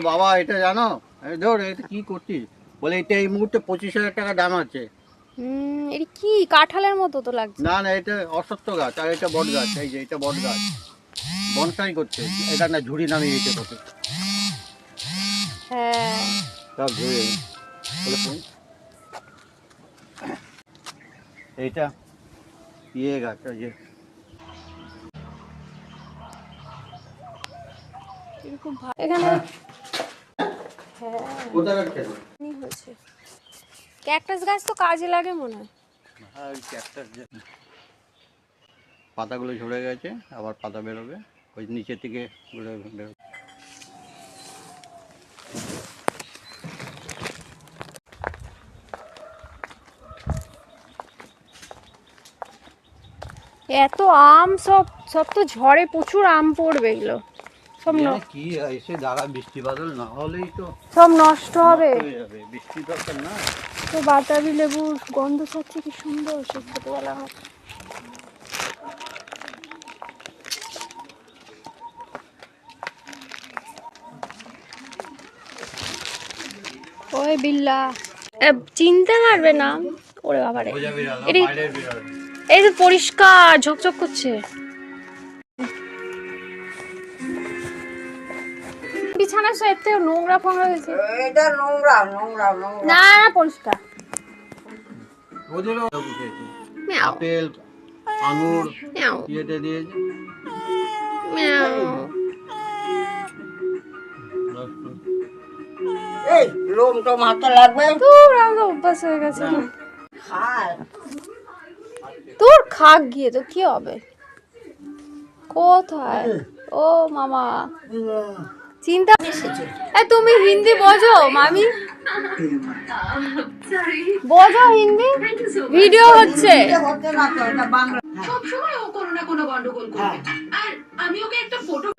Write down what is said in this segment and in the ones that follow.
বাবা এটা জানো, ধর এটা কি করছিস? বলে এটা এই মুহূর্তে 25,000 টাকা দাম আছে। এটা কি কাঁঠালের মতো তো লাগছে। না না, এটা অশ্বত্থ গাছ আর এটা বট গাছ। এই যে এটা বট গাছ, বনসাই করছে। এটা না ঝুড়ি নামিয়ে দিতে কত হ্যাঁ সব ঝুড়ি বলে কোন এইটা ইয়ে গাছ ওই যে খুব ভালো এখানে। হ্যাঁ কোথায় রাখছে? হয়েছে ক্যাকটাস গাছ তো কাজে লাগে মনে হয়। হ্যাঁ ওই ক্যাকটাস পাতাগুলো ঝরে গেছে, আবার পাতা বেরোবে ওই নিচে থেকে বেরোবে। এত আম, সব সব তো ঝড়ে প্রচুর আম পড়বে, এগুলো সব কি এসে দাঁড়া, বৃষ্টি বাদল না হলেই তো সব নষ্ট হবে। হয়ে যাবে, বৃষ্টি দরকার না। তো বাতাবি লেবুর গন্ধ ছাড়ছে, কি সুন্দর সে ছোটবেলা। ওই বিল্লা চিনতে পারবে না। ওরে বাবারে, এই যে পরিষ্কার ঝকঝক করছে। বিছানা সব থেকে নোংরা ফোংরা হয়েছে। এটা নোংরা নোংরা নোংরা না না পরিষ্কার। ওদেরও আপেল আঙুর ইয়েতে দিয়েছে। এই লোম তো মাথা লাগবে। তোর আমাকে অভ্যাস হয়ে গেছে। খায় তোর খাক গিয়ে তো কি হবে? কোথায় ও মামা চিন্তা। তুমি হিন্দি বোঝো মামি? বোঝো হিন্দি? ভিডিও হচ্ছে। হতে না তো, এটা বাংলা। সবসময় ও কোনো না কোনো গন্ডগোল করবে, আর আমি ওকে একটা ফটো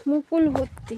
মুকুল ভর্তি।